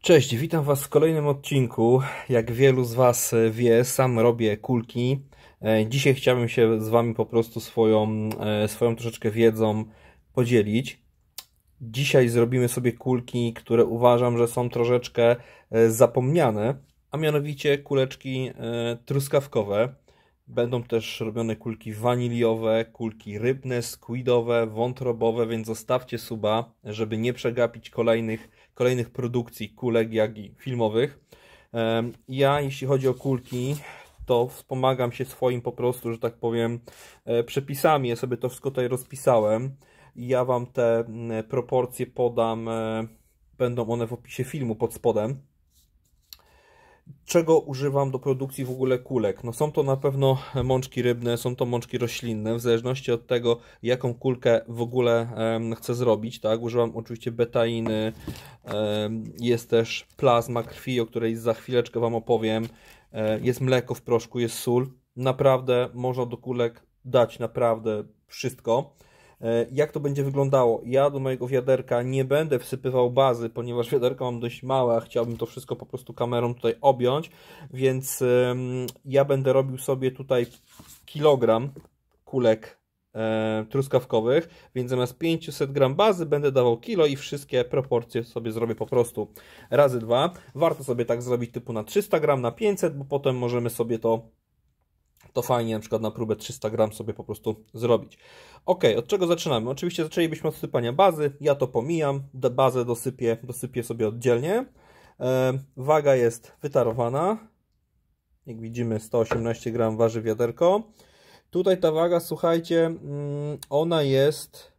Cześć, witam Was w kolejnym odcinku. Jak wielu z Was wie, sam robię kulki. Dzisiaj chciałbym się z Wami po prostu swoją troszeczkę wiedzą podzielić. Dzisiaj zrobimy sobie kulki, które uważam, że są troszeczkę zapomniane, a mianowicie kuleczki truskawkowe. Będą też robione kulki waniliowe, kulki rybne, squidowe, wątrobowe, więc zostawcie suba, żeby nie przegapić kolejnych produkcji kulek, jak i filmowych. Ja, jeśli chodzi o kulki, to wspomagam się swoim po prostu, że tak powiem, przepisami. Ja sobie to wszystko tutaj rozpisałem. Ja Wam te proporcje podam, będą one w opisie filmu pod spodem. Czego używam do produkcji w ogóle kulek? No są to na pewno mączki rybne, są to mączki roślinne, w zależności od tego, jaką kulkę w ogóle chcę zrobić, tak? Używam oczywiście betainy, jest też plazma krwi, o której za chwileczkę Wam opowiem, jest mleko w proszku, jest sól. Naprawdę można do kulek dać naprawdę wszystko. Jak to będzie wyglądało? Ja do mojego wiaderka nie będę wsypywał bazy, ponieważ wiaderko mam dość małe, a chciałbym to wszystko po prostu kamerą tutaj objąć, więc ja będę robił sobie tutaj kilogram kulek truskawkowych, więc zamiast 500 gram bazy będę dawał kilo i wszystkie proporcje sobie zrobię po prostu razy 2. Warto sobie tak zrobić typu na 300 gram, na 500, bo potem możemy sobie to fajnie na przykład na próbę 300 gram sobie po prostu zrobić. Ok, od czego zaczynamy? Oczywiście zaczęlibyśmy od sypania bazy, ja to pomijam, bazę dosypię sobie oddzielnie. Waga jest wytarowana, jak widzimy 118 gram waży wiaderko. Tutaj ta waga, słuchajcie, ona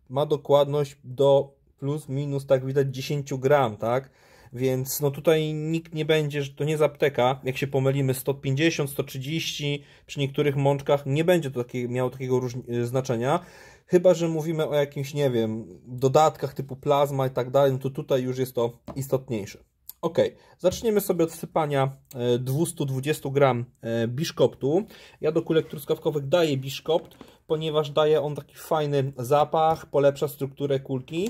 ma dokładność do plus minus, tak widać, 10 gram, tak? Więc no tutaj nikt nie będzie, że to nie jest apteka, jak się pomylimy 150, 130, przy niektórych mączkach nie będzie to miało takiego znaczenia, chyba że mówimy o jakimś, nie wiem, dodatkach typu plazma i tak dalej, no to tutaj już jest to istotniejsze. Ok, zaczniemy sobie od sypania 220 gram biszkoptu. Ja do kulek truskawkowych daję biszkopt, ponieważ daje on taki fajny zapach, polepsza strukturę kulki.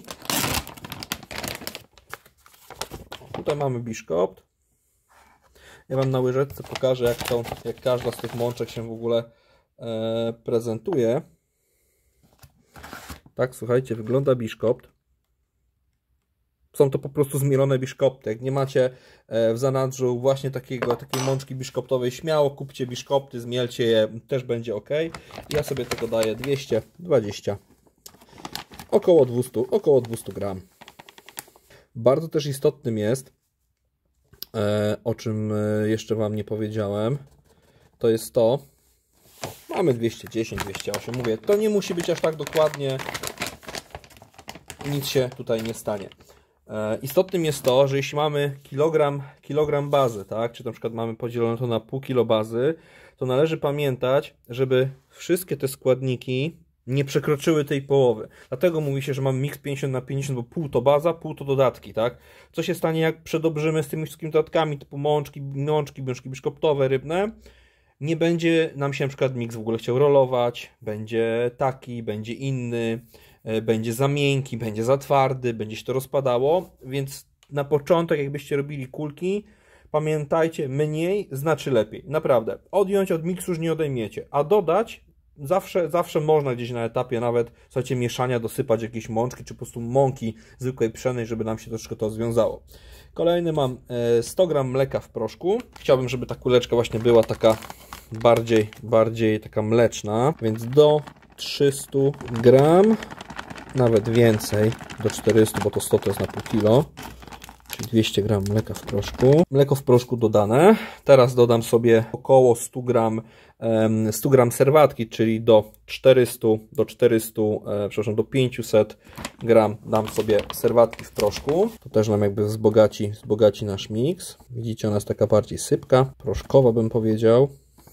Tutaj mamy biszkopt. Ja Wam na łyżeczce pokażę, jak każda z tych mączek się w ogóle prezentuje. Tak, słuchajcie, wygląda biszkopt. Są to po prostu zmielone biszkopty. Jak nie macie w zanadrzu właśnie takiej mączki biszkoptowej, śmiało kupcie biszkopty, zmielcie je, też będzie ok. Ja sobie tego daję 220, około 200 gram. Bardzo też istotnym jest, o czym jeszcze Wam nie powiedziałem, to jest to, mamy 210, 208, mówię, to nie musi być aż tak dokładnie, nic się tutaj nie stanie. Istotnym jest to, że jeśli mamy kilogram bazy, tak, czy na przykład mamy podzielone to na pół kilo bazy, to należy pamiętać, żeby wszystkie te składniki nie przekroczyły tej połowy. Dlatego mówi się, że mamy miks 50/50, bo pół to baza, pół to dodatki, tak? Co się stanie, jak przedobrzymy z tymi wszystkimi dodatkami typu mączki biszkoptowe, rybne? Nie będzie nam się na przykład miks w ogóle chciał rolować, będzie taki, będzie inny, będzie za miękki, będzie za twardy, będzie się to rozpadało, więc na początek, jakbyście robili kulki, pamiętajcie, mniej znaczy lepiej. Naprawdę. Odjąć od miksu już nie odejmiecie, a dodać zawsze można gdzieś na etapie nawet, słuchajcie, mieszania dosypać jakieś mączki, czy po prostu mąki zwykłej pszennej, żeby nam się troszkę to związało. Kolejny mam 100 gram mleka w proszku. Chciałbym, żeby ta kuleczka właśnie była taka bardziej taka mleczna, więc do 300 gram, nawet więcej, do 400, bo to 100 to jest na pół kilo, czyli 200 gram mleka w proszku. Mleko w proszku dodane. Teraz dodam sobie około 100 gram serwatki, czyli do 500 gram dam sobie serwatki w proszku. To też nam jakby wzbogaci nasz miks. Widzicie, ona jest taka bardziej sypka, proszkowa bym powiedział.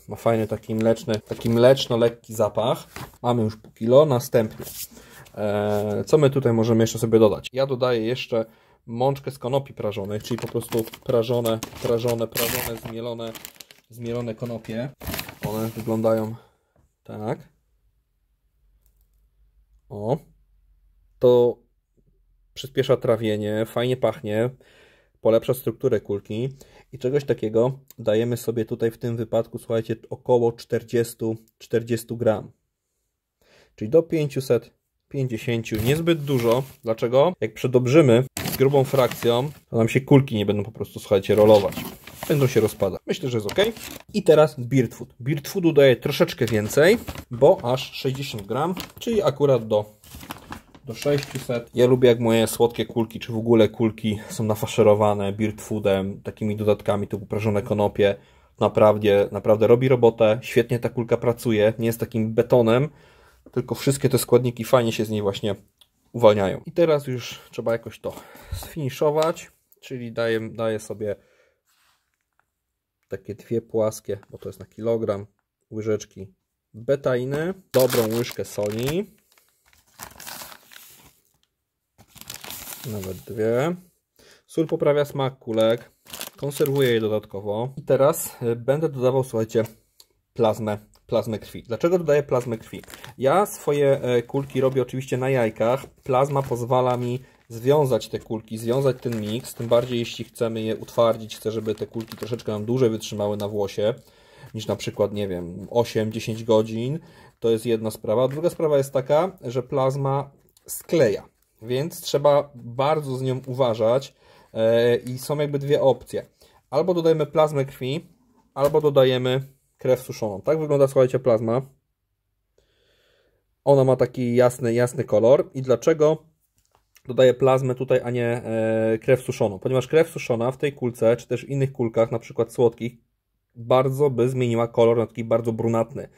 Ma fajny taki mleczno-lekki zapach. Mamy już pół kilo. Następnie, co my tutaj możemy jeszcze sobie dodać? Ja dodaję jeszcze mączkę z konopi prażonych, czyli po prostu prażone, zmielone konopie. One wyglądają tak. O. To przyspiesza trawienie, fajnie pachnie. polepsza strukturę kulki i czegoś takiego dajemy sobie tutaj w tym wypadku, słuchajcie, około 40 gram. Czyli do 550, niezbyt dużo. Dlaczego? Jak przedobrzymy z grubą frakcją, to nam się kulki nie będą po prostu, słuchajcie, rolować. Będą się rozpadać. Myślę, że jest ok. I teraz Bird Food. Bird Foodu daję troszeczkę więcej, bo aż 60 gram, czyli akurat do 600. Ja lubię, jak moje słodkie kulki, czy w ogóle kulki są nafaszerowane Bird Foodem, takimi dodatkami typu prażone konopie. Naprawdę robi robotę. Świetnie ta kulka pracuje. Nie jest takim betonem, tylko wszystkie te składniki fajnie się z niej właśnie uwalniają. I teraz już trzeba jakoś to sfiniszować, czyli daję sobie takie dwie płaskie, bo to jest na kilogram, łyżeczki betainy, dobrą łyżkę soli, nawet dwie. Sól poprawia smak kulek, konserwuję je dodatkowo. I teraz będę dodawał, słuchajcie, plazmę krwi. Dlaczego dodaję plazmę krwi? Ja swoje kulki robię oczywiście na jajkach. Plazma pozwala mi związać te kulki, związać ten miks, tym bardziej jeśli chcemy je utwardzić, chcę, żeby te kulki troszeczkę nam dłużej wytrzymały na włosie, niż na przykład, nie wiem, 8-10 godzin. To jest jedna sprawa. Druga sprawa jest taka, że plazma skleja, więc trzeba bardzo z nią uważać i są jakby dwie opcje. Albo dodajemy plazmę krwi, albo dodajemy krew suszoną. Tak wygląda, słuchajcie, plazma. Ona ma taki jasny kolor. I dlaczego dodaję plazmę tutaj, a nie krew suszoną? Ponieważ krew suszona w tej kulce, czy też w innych kulkach, na przykład słodkich, bardzo by zmieniła kolor na taki bardzo brunatny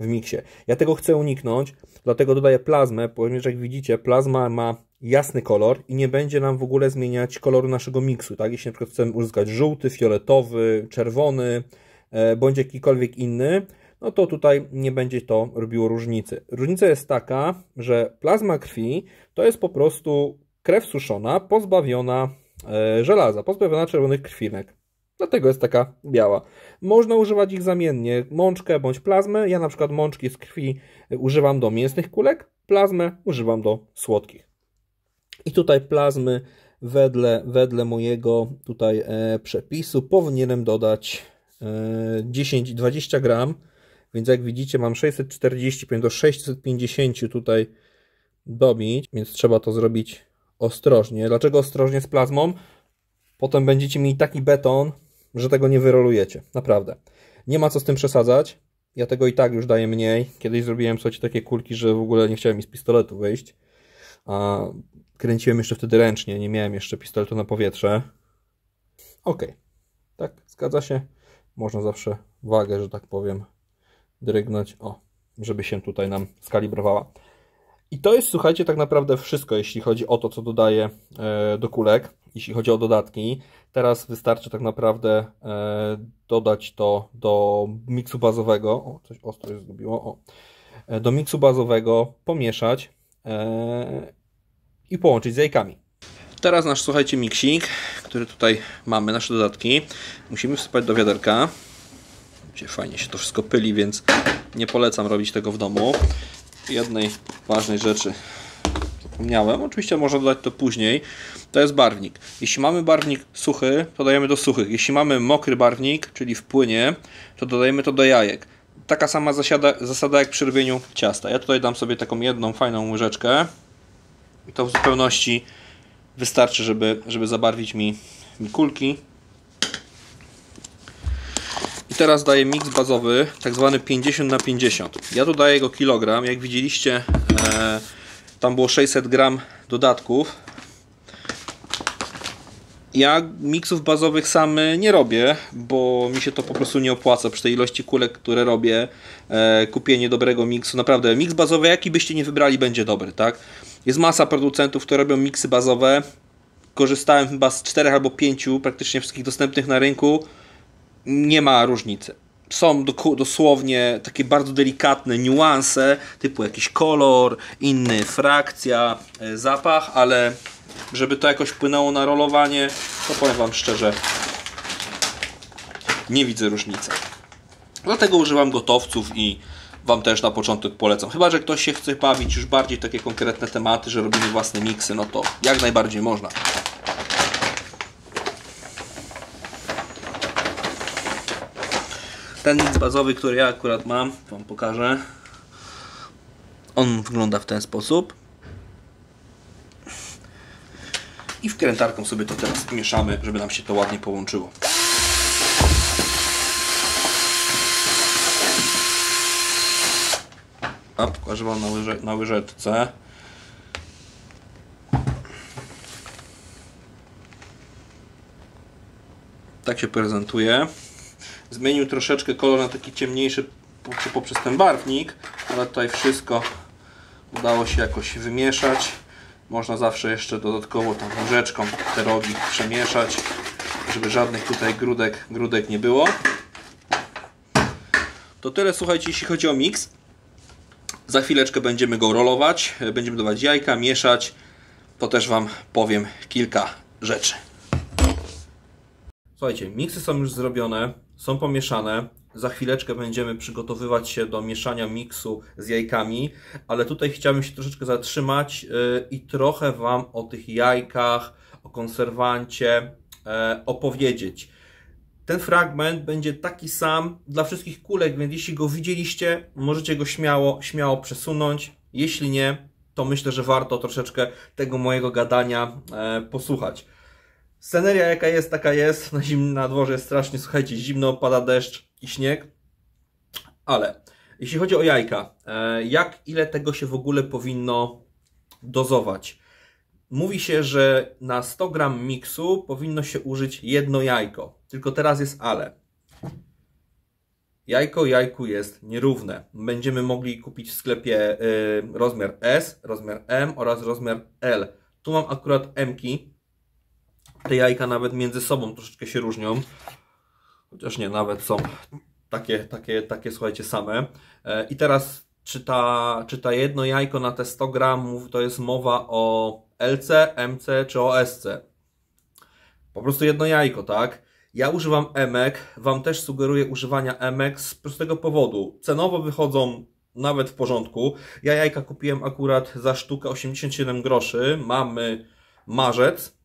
w miksie. Ja tego chcę uniknąć, dlatego dodaję plazmę, ponieważ jak widzicie, plazma ma jasny kolor i nie będzie nam w ogóle zmieniać koloru naszego miksu. Tak? Jeśli na przykład chcemy uzyskać żółty, fioletowy, czerwony, bądź jakikolwiek inny, no to tutaj nie będzie to robiło różnicy. Różnica jest taka, że plazma krwi to jest po prostu krew suszona, pozbawiona żelaza, pozbawiona czerwonych krwinek. Dlatego jest taka biała. Można używać ich zamiennie, mączkę bądź plazmę. Ja na przykład mączki z krwi używam do mięsnych kulek, plazmę używam do słodkich. I tutaj plazmy wedle mojego tutaj przepisu powinienem dodać 10-20 gram, więc jak widzicie mam 645 do 650 tutaj dobić, więc trzeba to zrobić ostrożnie. Dlaczego ostrożnie z plazmą? Potem będziecie mieli taki beton, że tego nie wyrolujecie. Naprawdę. Nie ma co z tym przesadzać. Ja tego i tak już daję mniej. Kiedyś zrobiłem, słuchajcie, takie kulki, że w ogóle nie chciałem mi z pistoletu wyjść. A kręciłem jeszcze wtedy ręcznie, nie miałem jeszcze pistoletu na powietrze. Ok. Tak, zgadza się. Można zawsze wagę, że tak powiem, drygnąć, żeby się tutaj nam skalibrowała. I to jest, słuchajcie, tak naprawdę wszystko, jeśli chodzi o to, co dodaję do kulek, jeśli chodzi o dodatki. Teraz wystarczy tak naprawdę dodać to do miksu bazowego. O, coś ostro się zgubiło. Do miksu bazowego pomieszać i połączyć z jajkami. Teraz nasz, słuchajcie, miksik, który tutaj mamy, nasze dodatki, musimy wsypać do wiaderka. Fajnie się to wszystko pyli, więc nie polecam robić tego w domu. Jednej ważnej rzeczy zapomniałem. Oczywiście można dodać to później. To jest barwnik. Jeśli mamy barwnik suchy, to dajemy do suchych. Jeśli mamy mokry barwnik, czyli w płynie, to dodajemy to do jajek. Taka sama zasada jak przy robieniu ciasta. Ja tutaj dam sobie taką jedną fajną łyżeczkę i to w zupełności wystarczy, żeby zabarwić mi kulki. I teraz daję miks bazowy, tak zwany 50×50. Ja tu daję go kilogram. Jak widzieliście, tam było 600 gram dodatków. Ja miksów bazowych sam nie robię, bo mi się to po prostu nie opłaca. Przy tej ilości kulek, które robię, kupienie dobrego miksu. Naprawdę, miks bazowy, jaki byście nie wybrali, będzie dobry, tak? Jest masa producentów, które robią miksy bazowe. Korzystałem chyba z 4 albo 5 praktycznie wszystkich dostępnych na rynku. Nie ma różnicy. Są dosłownie takie bardzo delikatne niuanse, typu jakiś kolor, inny frakcja, zapach, ale żeby to jakoś wpłynęło na rolowanie, to powiem Wam szczerze, nie widzę różnicy. Dlatego używam gotowców i Wam też na początek polecam. Chyba że ktoś się chce bawić już bardziej takie konkretne tematy, że robimy własne miksy, no to jak najbardziej można. Ten mix bazowy, który ja akurat mam, wam pokażę. On wygląda w ten sposób. I wkrętarką sobie to teraz mieszamy, żeby nam się to ładnie połączyło. A pokażę wam na łyżeczce. Tak się prezentuje. Zmienił troszeczkę kolor na taki ciemniejszy poprzez ten barwnik, ale tutaj wszystko udało się jakoś wymieszać. Można zawsze jeszcze dodatkowo tą łyżeczką te rogi przemieszać, żeby żadnych tutaj grudek nie było. To tyle, słuchajcie, jeśli chodzi o miks. Za chwileczkę będziemy go rolować, będziemy dodawać jajka, mieszać. To też wam powiem kilka rzeczy. Słuchajcie, miksy są już zrobione, są pomieszane. Za chwileczkę będziemy przygotowywać się do mieszania miksu z jajkami, ale tutaj chciałbym się troszeczkę zatrzymać i trochę wam o tych jajkach, o konserwancie opowiedzieć. Ten fragment będzie taki sam dla wszystkich kulek, więc jeśli go widzieliście, możecie go śmiało przesunąć. Jeśli nie, to myślę, że warto troszeczkę tego mojego gadania posłuchać. Sceneria jaka jest, taka jest. Na dworze jest strasznie, słuchajcie, zimno, pada deszcz i śnieg. Ale jeśli chodzi o jajka, ile tego się w ogóle powinno dozować? Mówi się, że na 100 gram miksu powinno się użyć jedno jajko. Tylko teraz jest ale. Jajko jajku jest nierówne. Będziemy mogli kupić w sklepie rozmiar S, rozmiar M oraz rozmiar L. Tu mam akurat M-ki. Te jajka nawet między sobą troszeczkę się różnią. Chociaż nie, nawet są takie słuchajcie, same. I teraz, czy ta jedno jajko na te 100 gramów to jest mowa o LC, MC czy o SC? Po prostu jedno jajko, tak? Ja używam emek, wam też sugeruję używania emek z prostego powodu. Cenowo wychodzą nawet w porządku. Ja jajka kupiłem akurat za sztukę 87 groszy. Mamy marzec,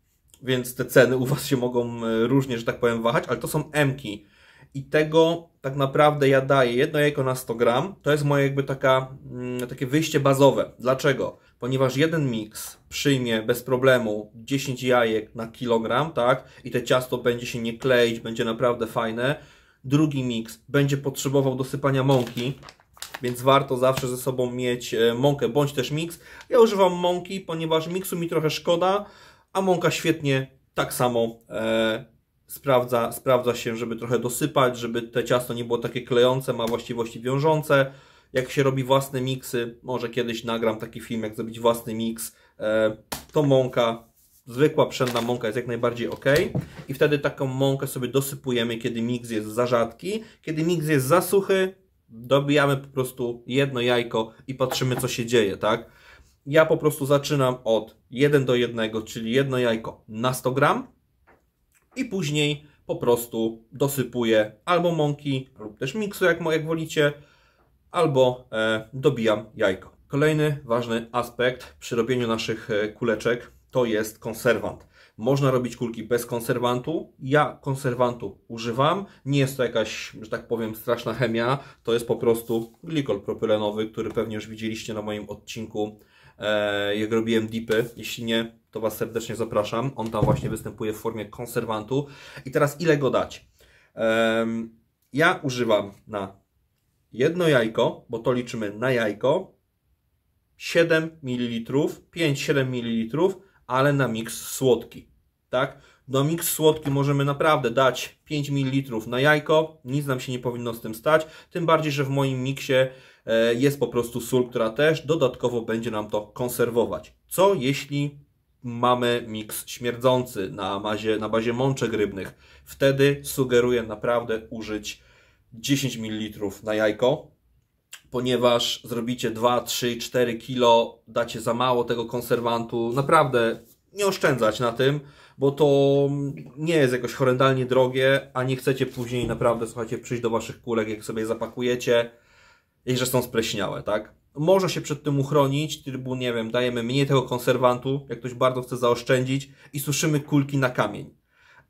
więc te ceny u was się mogą różnie, że tak powiem, wahać, ale to są emki. I tego tak naprawdę ja daję jedno jajko na 100 gram. To jest moje jakby takie wyjście bazowe. Dlaczego? Ponieważ jeden miks przyjmie bez problemu 10 jajek na kilogram, tak? I te ciasto będzie się nie kleić, będzie naprawdę fajne. Drugi miks będzie potrzebował dosypania mąki, więc warto zawsze ze sobą mieć mąkę bądź też miks. Ja używam mąki, ponieważ miksu mi trochę szkoda, a mąka świetnie tak samo sprawdza się, żeby trochę dosypać, żeby te ciasto nie było takie klejące, ma właściwości wiążące. Jak się robi własne miksy, może kiedyś nagram taki film, jak zrobić własny miks, to mąka, zwykła pszenna mąka jest jak najbardziej ok. I wtedy taką mąkę sobie dosypujemy, kiedy miks jest za rzadki. Kiedy miks jest za suchy, dobijamy po prostu jedno jajko i patrzymy, co się dzieje, tak? Ja po prostu zaczynam od 1:1, czyli jedno jajko na 100 gram i później po prostu dosypuję albo mąki, lub też miksu, jak wolicie, albo dobijam jajko. Kolejny ważny aspekt przy robieniu naszych kuleczek to jest konserwant. Można robić kulki bez konserwantu. Ja konserwantu używam. Nie jest to jakaś, że tak powiem, straszna chemia. To jest po prostu glikol propylenowy, który pewnie już widzieliście na moim odcinku, jak robiłem dipy. Jeśli nie, to was serdecznie zapraszam. On tam właśnie występuje w formie konserwantu. I teraz ile go dać? Ja używam na jedno jajko, bo to liczymy na jajko, 7 ml, 5-7 ml, ale na miks słodki, tak? Do miks słodki możemy naprawdę dać 5 ml na jajko, nic nam się nie powinno z tym stać, tym bardziej, że w moim miksie jest po prostu sól, która też dodatkowo będzie nam to konserwować. Co jeśli mamy miks śmierdzący na bazie mączek rybnych? Wtedy sugeruję naprawdę użyć 10 ml na jajko, ponieważ zrobicie 2, 3, 4 kg, dacie za mało tego konserwantu. Naprawdę nie oszczędzać na tym, bo to nie jest jakoś horrendalnie drogie, a nie chcecie później naprawdę, słuchajcie, przyjść do waszych kulek, jak sobie je zapakujecie i że są spleśniałe, tak? Można się przed tym uchronić, typu, nie wiem, dajemy mniej tego konserwantu, jak ktoś bardzo chce zaoszczędzić i suszymy kulki na kamień.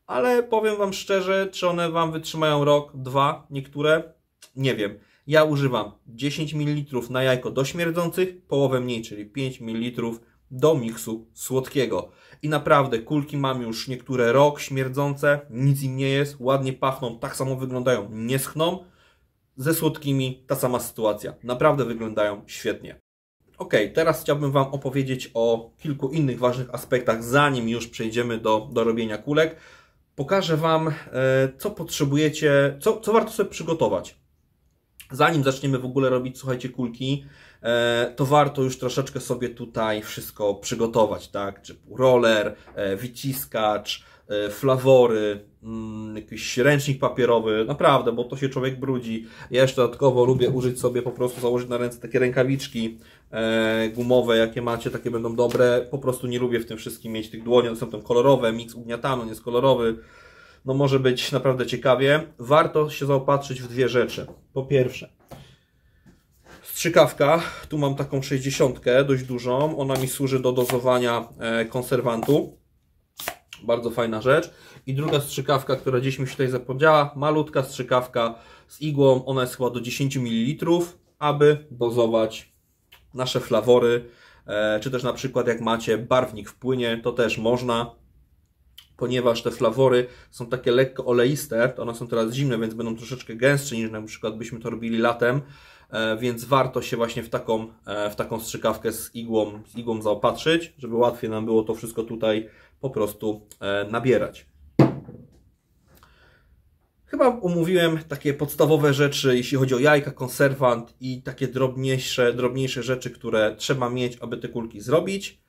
Ale powiem wam szczerze, czy one wam wytrzymają rok, dwa, niektóre? Nie wiem. Ja używam 10 ml na jajko do śmierdzących, połowę mniej, czyli 5 ml do miksu słodkiego. I naprawdę kulki mam już niektóre rok śmierdzące, nic im nie jest, ładnie pachną, tak samo wyglądają, nie schną. Ze słodkimi ta sama sytuacja. Naprawdę wyglądają świetnie. Ok, teraz chciałbym Wam opowiedzieć o kilku innych ważnych aspektach, zanim już przejdziemy do robienia kulek. Pokażę Wam, co potrzebujecie, co warto sobie przygotować. Zanim zaczniemy w ogóle robić, słuchajcie, kulki, to warto już troszeczkę sobie tutaj wszystko przygotować, tak? Typu roller, wyciskacz, flawory, jakiś ręcznik papierowy, naprawdę, bo to się człowiek brudzi. Ja jeszcze dodatkowo lubię użyć sobie, po prostu założyć na ręce takie rękawiczki gumowe, jakie macie, takie będą dobre. Po prostu nie lubię w tym wszystkim mieć tych dłoni, one są tam kolorowe, miks ugniatany, jest kolorowy. No może być naprawdę ciekawie. Warto się zaopatrzyć w dwie rzeczy. Po pierwsze, strzykawka. Tu mam taką 60, dość dużą. Ona mi służy do dozowania konserwantu. Bardzo fajna rzecz. I druga strzykawka, która gdzieś mi się tutaj zapomniała. Malutka strzykawka z igłą. Ona jest chyba do 10 ml, aby dozować nasze flawory. Czy też na przykład jak macie barwnik w płynie, to też można. Ponieważ te flawory są takie lekko oleiste, to one są teraz zimne, więc będą troszeczkę gęstsze niż na przykład byśmy to robili latem, więc warto się właśnie w taką strzykawkę z igłą zaopatrzyć, żeby łatwiej nam było to wszystko tutaj po prostu nabierać. Chyba omówiłem takie podstawowe rzeczy, jeśli chodzi o jajka, konserwant i takie drobniejsze rzeczy, które trzeba mieć, aby te kulki zrobić.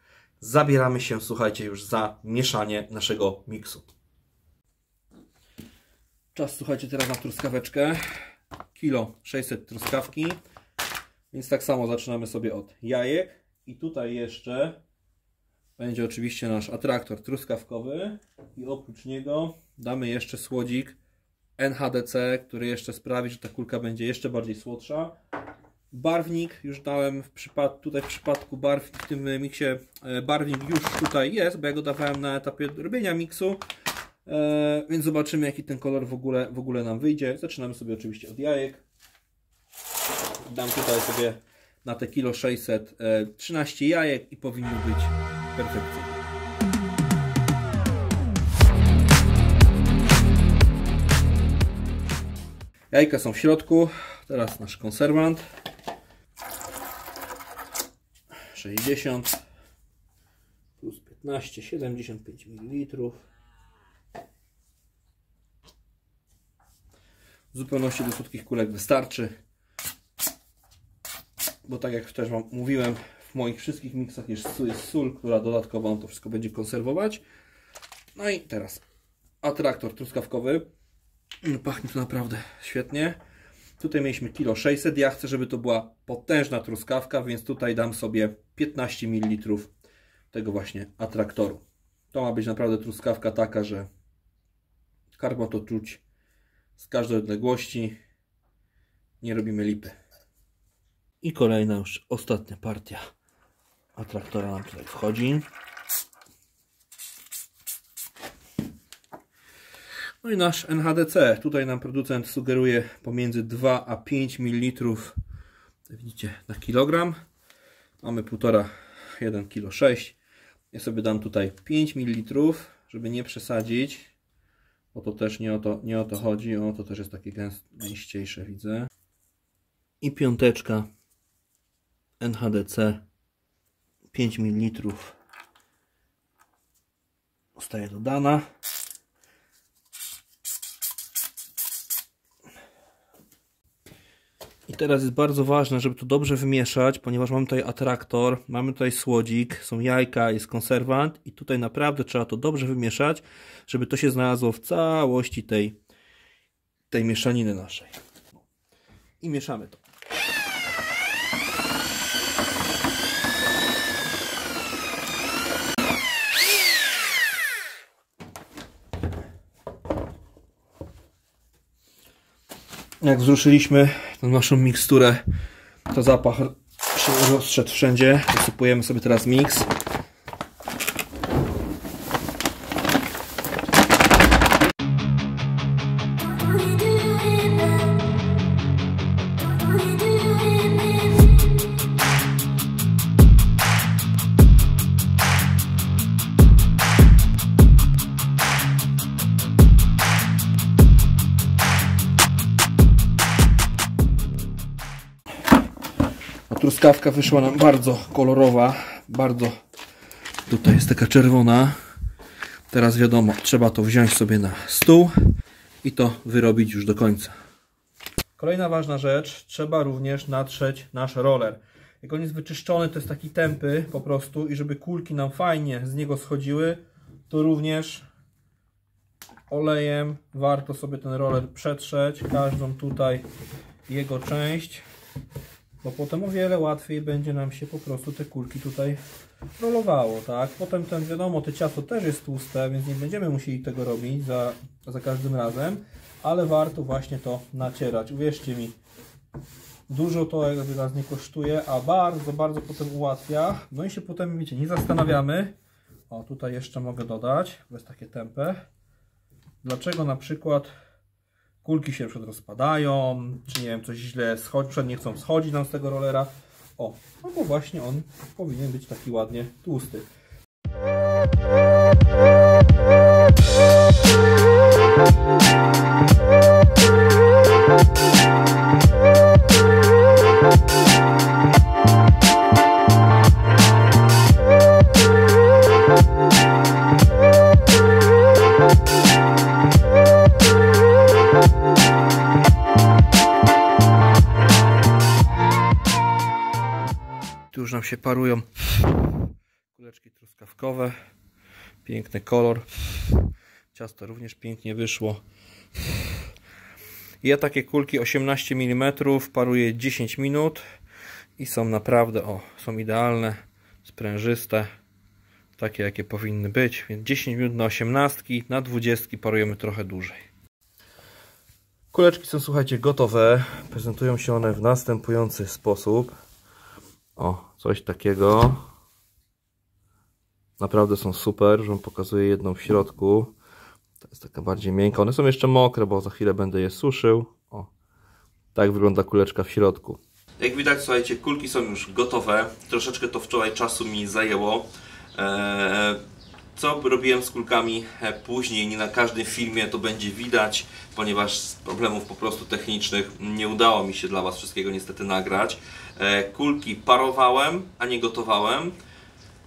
Zabieramy się, słuchajcie, już za mieszanie naszego miksu. Czas, słuchajcie, teraz na truskaweczkę. 600 kg truskawki. Więc tak samo zaczynamy sobie od jajek. I tutaj jeszcze będzie oczywiście nasz atraktor truskawkowy. I oprócz niego damy jeszcze słodzik NHDC, który jeszcze sprawi, że ta kulka będzie jeszcze bardziej słodsza. Barwnik już dałem tutaj w przypadku w tym miksie barwnik już tutaj jest, bo ja go dawałem na etapie robienia miksu, więc zobaczymy, jaki ten kolor w ogóle nam wyjdzie. Zaczynamy sobie oczywiście od jajek. Dam tutaj sobie na te 600 kg 13 jajek i powinno być perfekcyjnie. Jajka są w środku, teraz nasz konserwant. 60 plus 15, 75 ml. W zupełności do słodkich kulek wystarczy, bo tak jak też Wam mówiłem, w moich wszystkich miksach jest sól, która dodatkowo nam to wszystko będzie konserwować. No i teraz atraktor truskawkowy. Pachnie to naprawdę świetnie. Tutaj mieliśmy 600 kg. Ja chcę, żeby to była potężna truskawka, więc tutaj dam sobie 15 ml tego właśnie atraktoru. To ma być naprawdę truskawka taka, że karbo to czuć z każdej odległości. Nie robimy lipy. I kolejna już ostatnia partia atraktora nam tutaj wchodzi. No i nasz NHDC. Tutaj nam producent sugeruje pomiędzy 2 a 5 ml. Widzicie, na kilogram. Mamy 1,5 kg 6. Ja sobie dam tutaj 5 ml, żeby nie przesadzić, bo to też nie o to chodzi. O, to też jest takie gęściejsze, widzę. I piąteczka NHDC 5 ml zostaje dodana. I teraz jest bardzo ważne, żeby to dobrze wymieszać, ponieważ mamy tutaj atraktor, mamy tutaj słodzik, są jajka, jest konserwant i tutaj naprawdę trzeba to dobrze wymieszać, żeby to się znalazło w całości tej mieszaniny naszej. I mieszamy to. Jak wzruszyliśmy tą naszą miksturę, to zapach się rozszedł wszędzie. Wysypujemy sobie teraz miks. truskawka wyszła nam bardzo kolorowa, bardzo tutaj jest taka czerwona. Teraz wiadomo, trzeba to wziąć sobie na stół i to wyrobić już do końca. Kolejna ważna rzecz, trzeba również natrzeć nasz roller. Jak on jest wyczyszczony, to jest taki tępy po prostu i żeby kulki nam fajnie z niego schodziły, to również olejem warto sobie ten roller przetrzeć, każdą tutaj jego część, bo potem o wiele łatwiej będzie nam się po prostu te kulki tutaj rolowało, tak? Potem ten, wiadomo, to ciasto też jest tłuste, więc nie będziemy musieli tego robić za każdym razem, ale warto właśnie to nacierać. Uwierzcie mi, dużo to jakby nas nie kosztuje, a bardzo, bardzo potem ułatwia. No i się potem, wiecie, nie zastanawiamy. O, tutaj jeszcze mogę dodać, bo jest takie tępe. Dlaczego na przykład kulki się rozpadają, czy nie wiem, coś źle schodzi, nie chcą schodzić nam z tego rollera. O, no bo właśnie on powinien być taki ładnie tłusty. Tu już nam się parują kuleczki truskawkowe. Piękny kolor. Ciasto również pięknie wyszło. Ja takie kulki 18 mm paruję 10 minut i są naprawdę, o, są idealne, sprężyste, takie jakie powinny być, więc 10 minut na 18, na 20 parujemy trochę dłużej. Kuleczki są, słuchajcie, gotowe. Prezentują się one w następujący sposób. O, coś takiego. Naprawdę są super, że wam pokazuję jedną w środku. To jest taka bardziej miękka. One są jeszcze mokre, bo za chwilę będę je suszył. O, tak wygląda kuleczka w środku. Jak widać, słuchajcie, kulki są już gotowe. Troszeczkę to wczoraj czasu mi zajęło. Co robiłem z kulkami później, nie na każdym filmie to będzie widać, ponieważ z problemów po prostu technicznych nie udało mi się dla was wszystkiego niestety nagrać. Kulki parowałem, a nie gotowałem.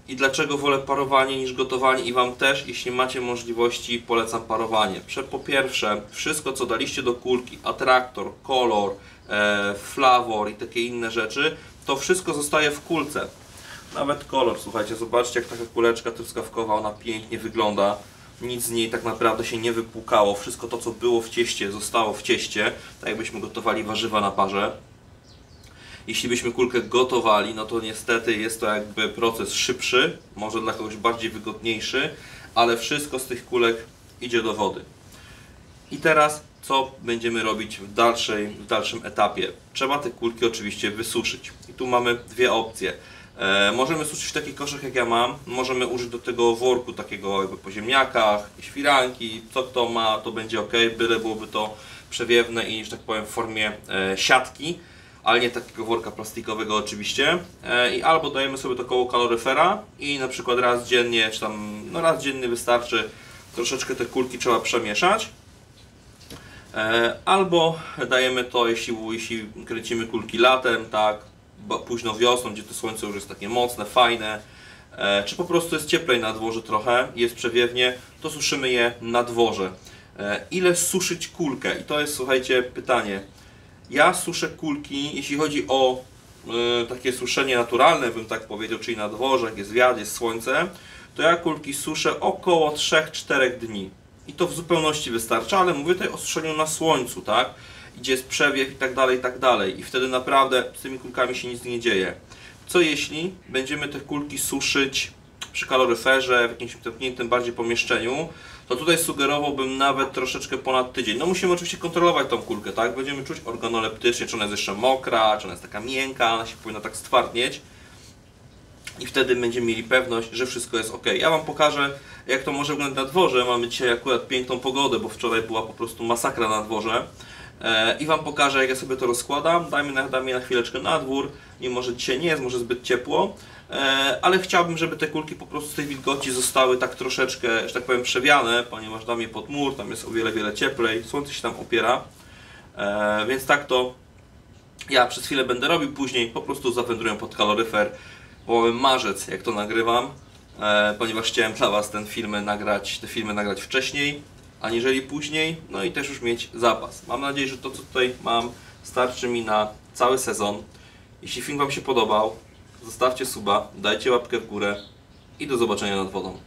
I dlaczego wolę parowanie niż gotowanie i wam też, jeśli macie możliwości, polecam parowanie. Po pierwsze, wszystko co daliście do kulki, atraktor, kolor, flawor i takie inne rzeczy, to wszystko zostaje w kulce. Nawet kolor, słuchajcie, zobaczcie jak taka kuleczka truskawkowa, ona pięknie wygląda. Nic z niej tak naprawdę się nie wypłukało. Wszystko to co było w cieście zostało w cieście, tak jakbyśmy gotowali warzywa na parze. Jeśli byśmy kulkę gotowali, no to niestety jest to jakby proces szybszy, może dla kogoś bardziej wygodniejszy, ale wszystko z tych kulek idzie do wody. I teraz co będziemy robić w dalszym etapie? Trzeba te kulki oczywiście wysuszyć. I tu mamy dwie opcje. Możemy suszyć w takich koszach jak ja mam, możemy użyć do tego worku takiego jakby po ziemniakach, firanki, co kto ma, to będzie ok, byle byłoby to przewiewne i, że tak powiem, w formie siatki, ale nie takiego worka plastikowego oczywiście. I albo dajemy sobie to koło kaloryfera i na przykład raz dziennie, czy tam no raz dziennie wystarczy, troszeczkę te kulki trzeba przemieszać. Albo dajemy to, jeśli kręcimy kulki latem, tak, późno wiosną, gdzie to słońce już jest takie mocne, fajne, czy po prostu jest cieplej na dworze trochę, jest przewiewnie, to suszymy je na dworze. Ile suszyć kulkę? I to jest, słuchajcie, pytanie. Ja suszę kulki, jeśli chodzi o takie suszenie naturalne, bym tak powiedział, czyli na dworze, jak jest wiatr, jest słońce, to ja kulki suszę około 3-4 dni. I to w zupełności wystarcza, ale mówię tutaj o suszeniu na słońcu, tak? Gdzie jest przewiew i tak dalej, i tak dalej. I wtedy naprawdę z tymi kulkami się nic nie dzieje. Co jeśli będziemy te kulki suszyć przy kaloryferze, w jakimś zamkniętym bardziej pomieszczeniu, to tutaj sugerowałbym nawet troszeczkę ponad tydzień. No musimy oczywiście kontrolować tą kulkę, tak? Będziemy czuć organoleptycznie, czy ona jest jeszcze mokra, czy ona jest taka miękka, ona się powinna tak stwardnieć. I wtedy będziemy mieli pewność, że wszystko jest ok. Ja wam pokażę, jak to może wyglądać na dworze. Mamy dzisiaj akurat piękną pogodę, bo wczoraj była po prostu masakra na dworze. I wam pokażę, jak ja sobie to rozkładam. Dajmy na chwileczkę na dwór, mimo że dzisiaj nie jest może zbyt ciepło, ale chciałbym, żeby te kulki po prostu z tej wilgoci zostały tak troszeczkę, że tak powiem, przewiane, ponieważ dam je pod mur, tam jest o wiele, wiele cieplej, słońce się tam opiera, więc tak to Ja przez chwilę będę robił, później po prostu zawędruję pod kaloryfer, bo mamy marzec, jak to nagrywam, ponieważ chciałem dla Was te filmy nagrać wcześniej, aniżeli później, no i też już mieć zapas. Mam nadzieję, że to, co tutaj mam, starczy mi na cały sezon. Jeśli film Wam się podobał, zostawcie suba, dajcie łapkę w górę i do zobaczenia nad wodą.